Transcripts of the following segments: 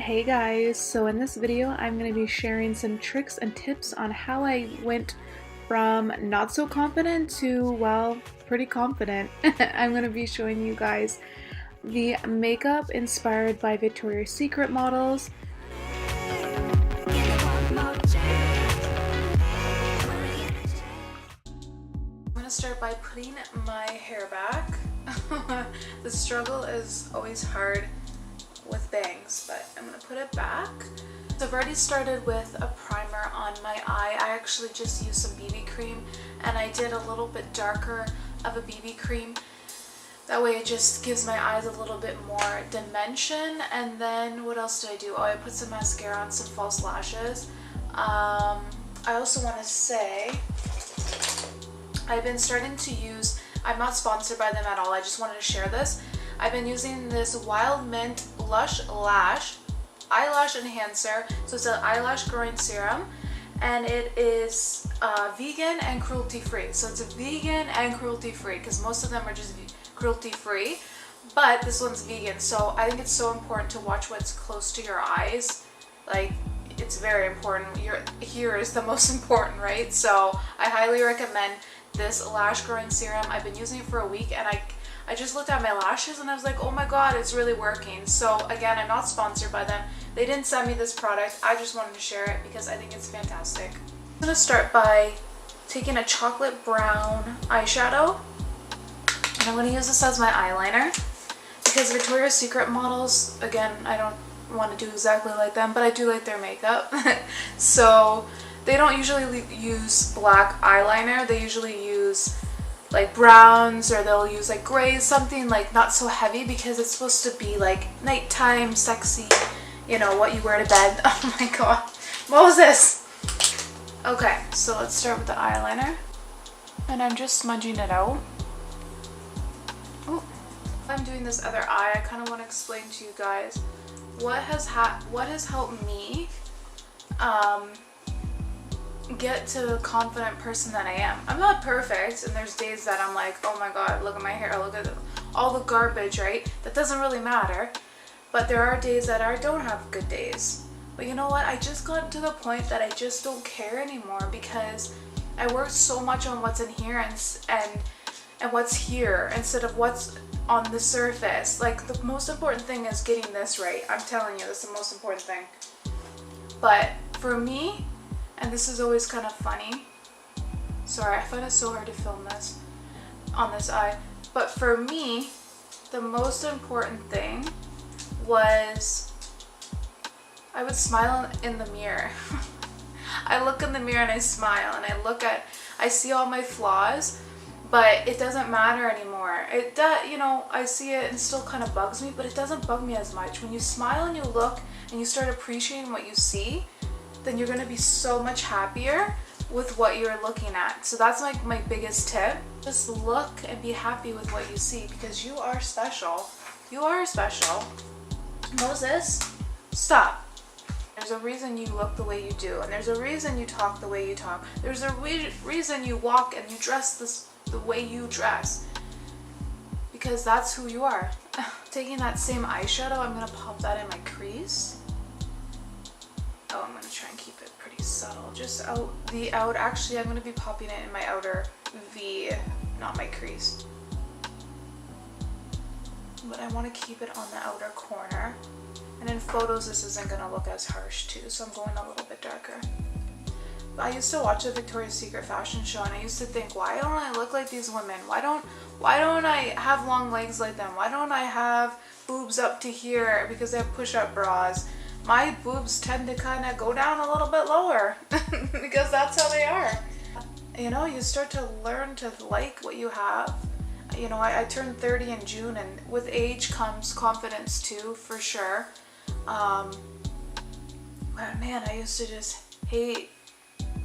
Hey guys, so in this video I'm going to be sharing some tricks and tips on how I went from not so confident to, well, pretty confident. I'm going to be showing you guys the makeup inspired by Victoria's Secret models. I'm going to start by putting my hair back. The struggle is always hard with bangs, but I'm gonna put it back. So I've already started with a primer on my eye. I actually just used some BB cream and I did a little bit darker of a BB cream. That way it just gives my eyes a little bit more dimension. And then what else did I do? Oh, I put some mascara on, some false lashes. I also want to say I've been starting to use, I'm not sponsored by them at all, I just wanted to share this. I've been using this Wild Mint Lush Lash Eyelash Enhancer. So it's an eyelash growing serum and it is vegan and cruelty free. So it's a vegan and cruelty free because most of them are just cruelty free, but this one's vegan. So I think it's so important to watch what's close to your eyes. Like, it's very important. Your here is the most important, right? So I highly recommend this lash growing serum. I've been using it for a week and I just looked at my lashes and I was like, oh my god, it's really working. So again, I'm not sponsored by them. They didn't send me this product. I just wanted to share it because I think it's fantastic. I'm going to start by taking a chocolate brown eyeshadow. And I'm going to use this as my eyeliner. Because Victoria's Secret models, again, I don't want to do exactly like them, but I do like their makeup. So they don't usually use black eyeliner. They usually use like browns, or they'll use like grays, something like not so heavy because it's supposed to be like nighttime, sexy, you know, what you wear to bed. Oh my god, Moses! Okay, so let's start with the eyeliner. And I'm just smudging it out. Oh, I'm doing this other eye. I kind of want to explain to you guys what has helped me get to the confident person that I am. I'm not perfect, and there's days that I'm like, oh my god, look at my hair, look at all the garbage, right? That doesn't really matter. But there are days that I don't have good days. But you know what? I just got to the point that I just don't care anymore because I worked so much on what's in here and what's here instead of what's on the surface. Like, the most important thing is getting this right. I'm telling you, that's the most important thing. But for me, and this is always kind of funny. Sorry, I find it so hard to film this on this eye. But for me, the most important thing was I would smile in the mirror. I look in the mirror and I smile and I see all my flaws, but it doesn't matter anymore. It does, you know, I see it and it still kind of bugs me, but it doesn't bug me as much. When you smile and you look and you start appreciating what you see, then you're going to be so much happier with what you're looking at. So that's like my biggest tip. Just look and be happy with what you see because you are special. You are special. Moses, stop. There's a reason you look the way you do, and there's a reason you talk the way you talk. There's a reason you walk and you dress the way you dress. Because that's who you are. Taking that same eyeshadow, I'm going to pop that in my crease. Oh, I'm going to try and keep it pretty subtle. Just out. Actually, I'm going to be popping it in my outer V, not my crease. But I want to keep it on the outer corner. And in photos, this isn't going to look as harsh too, so I'm going a little bit darker. But I used to watch the Victoria's Secret fashion show, and I used to think, why don't I look like these women? Why don't I have long legs like them? Why don't I have boobs up to here because they have push-up bras? My boobs tend to kind of go down a little bit lower because that's how they are. You know, you start to learn to like what you have. You know, I turned 30 in June, and with age comes confidence too, for sure. But man, I used to just hate,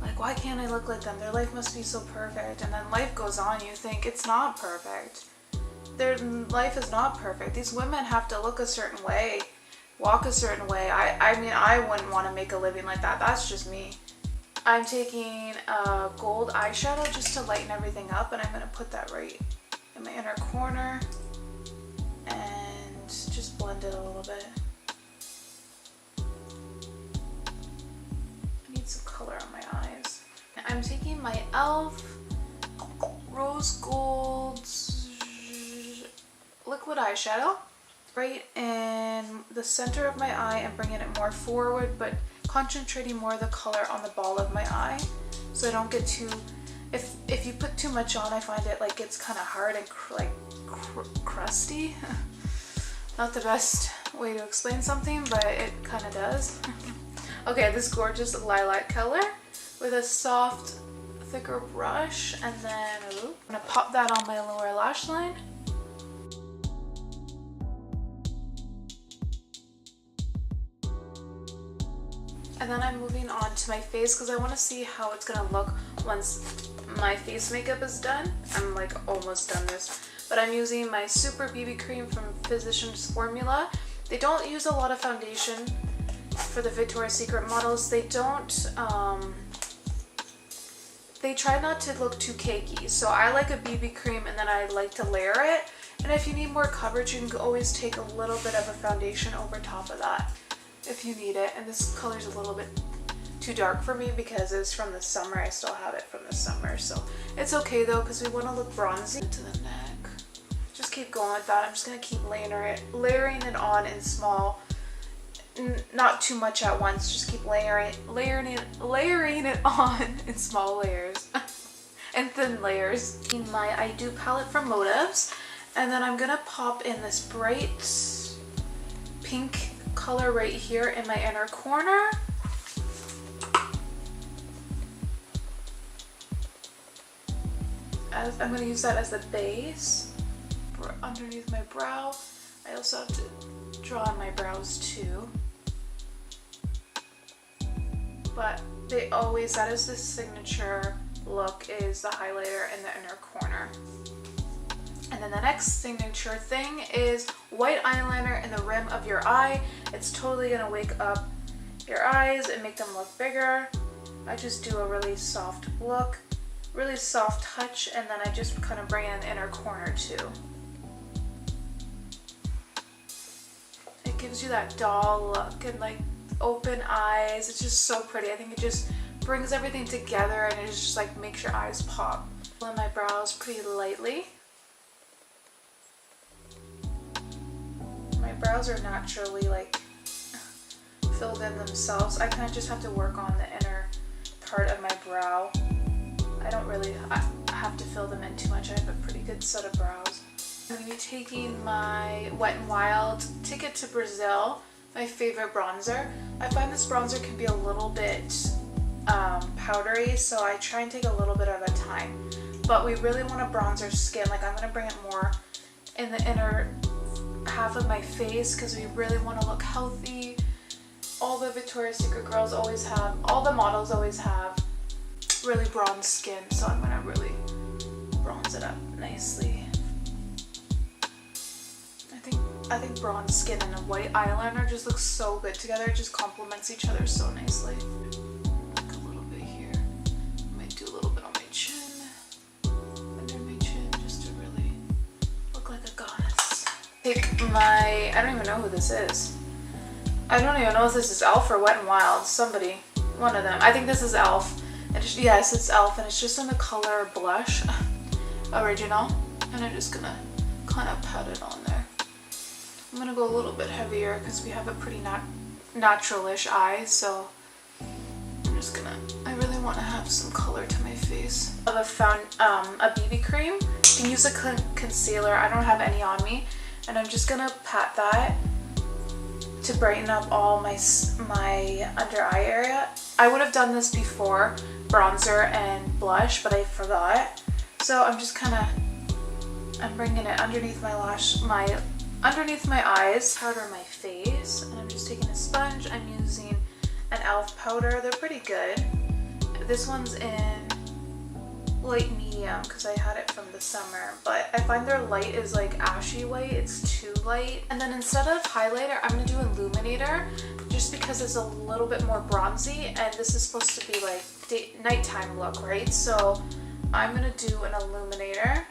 like, why can't I look like them? Their life must be so perfect. And then life goes on, you think it's not perfect. Their life is not perfect. These women have to look a certain way, walk a certain way. I mean, I wouldn't want to make a living like that. That's just me. I'm taking a gold eyeshadow just to lighten everything up, and I'm going to put that right in my inner corner and just blend it a little bit. I'm taking my e.l.f. Rose Gold liquid eyeshadow right in the center of my eye and bringing it more forward, but concentrating more of the color on the ball of my eye, so I don't get too, if you put too much on, I find it like it's kind of hard and crusty. Not the best way to explain something, but it kind of does. Okay, this gorgeous lilac color with a soft, thicker brush, and then I'm gonna pop that on my lower lash line. And then I'm moving on to my face because I want to see how it's gonna look once my face makeup is done. I'm like almost done this, but I'm using my Super BB cream from Physicians Formula. They don't use a lot of foundation for the Victoria's Secret models. They don't, they try not to look too cakey. So I like a BB cream and then I like to layer it. And if you need more coverage, you can always take a little bit of a foundation over top of that if you need it. And this color's a little bit too dark for me because it's from the summer. I still have it from the summer, so it's okay though because we want to look bronzy. To the neck, just keep going with that. I'm just gonna keep layering it on in small, not too much at once. Just keep layering it on in small layers and thin layers. In my I Do palette from Motives, and then I'm gonna pop in this bright pink color right here in my inner corner. I'm going to use that as the base for underneath my brow. I also have to draw on my brows too. But they always, that is the signature look, is the highlighter in the inner corner. And then the next signature thing is white eyeliner in the rim of your eye. It's totally going to wake up your eyes and make them look bigger. I just do a really soft look, really soft touch, and then I just kind of bring in the inner corner too. It gives you that doll look and like open eyes. It's just so pretty. I think it just brings everything together and it just like makes your eyes pop. Fill in my brows pretty lightly. My brows are naturally like filled in themselves. I kind of just have to work on the inner part of my brow. I don't really have to fill them in too much. I have a pretty good set of brows. I'm going to be taking my Wet n Wild Ticket to Brazil, my favorite bronzer. I find this bronzer can be a little bit powdery, so I try and take a little bit at a time. But we really want to bronze our skin. Like I'm going to bring it more in the inner half of my face because we really want to look healthy. All the Victoria's Secret girls always have, all the models always have really bronze skin, so I'm gonna really bronze it up nicely. I think bronze skin and a white eyeliner just looks so good together. It just complements each other so nicely. Like a little bit here. I might do a little bit on my chin, under my chin, just to really look like a goddess. Take my, I don't even know who this is. I don't even know if this is e.l.f. or Wet n Wild. Somebody, one of them. I think this is e.l.f. Yes, it's e.l.f. and it's just in the color Blush Original, and I'm just gonna kind of pat it on there. I'm gonna go a little bit heavier because we have a pretty natural-ish eye, so I'm just gonna, I really want to have some color to my face. I have found a BB cream. You can use a concealer. I don't have any on me, and I'm just gonna pat that to brighten up all my under eye area. I would have done this before bronzer and blush, but I forgot. So I'm just kind of, I'm bringing it underneath my underneath my eyes, powder my face, and I'm just taking a sponge. I'm using an e.l.f. powder. They're pretty good. This one's in light medium because I had it from the summer, but I find their light is like ashy white. It's too light. And then instead of highlighter, I'm going to do illuminator just because it's a little bit more bronzy, and this is supposed to be like nighttime look, right? So I'm going to do an illuminator,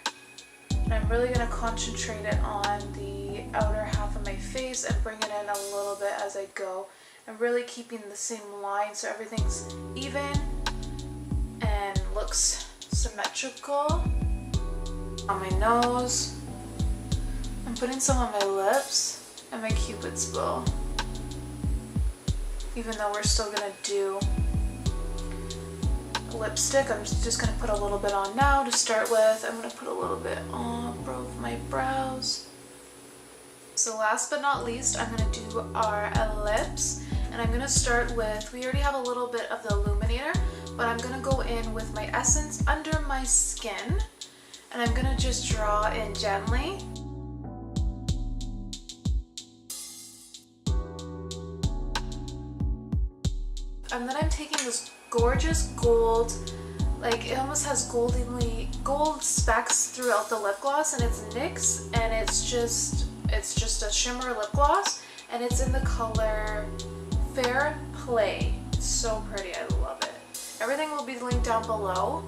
and I'm really going to concentrate it on the outer half of my face and bring it in a little bit as I go, and really keeping the same line so everything's even and looks symmetrical. On my nose. I'm putting some on my lips and my Cupid's bow. Even though we're still gonna do lipstick, I'm just gonna put a little bit on now to start with. I'm gonna put a little bit on both my brows. So last but not least, I'm gonna do our lips, and I'm gonna start with, we already have a little bit of the illuminator, but I'm gonna go in with my Essence under my skin, and I'm gonna just draw in gently. And then I'm taking this gorgeous gold, like it almost has gold specks throughout the lip gloss, and it's NYX, and it's just a shimmer lip gloss, and it's in the color Fair Play. It's so pretty, I love it. Everything will be linked down below,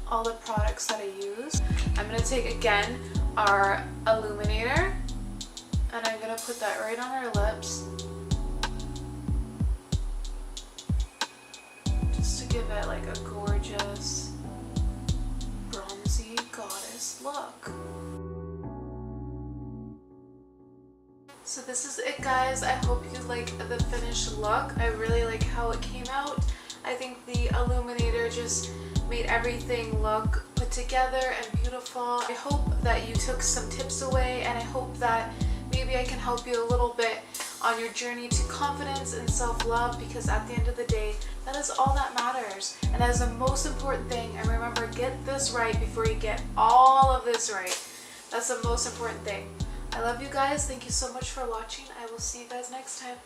all the products that I use. I'm going to take again our illuminator, and I'm going to put that right on our lips, just to give it like a gorgeous bronzy goddess look. So this is it, guys. I hope you like the finished look. I really like how it came out. I think the illuminator just made everything look put together and beautiful. I hope that you took some tips away, and I hope that maybe I can help you a little bit on your journey to confidence and self-love, because at the end of the day, that is all that matters. And that is the most important thing. And remember, get this right before you get all of this right. That's the most important thing. I love you guys. Thank you so much for watching. I will see you guys next time.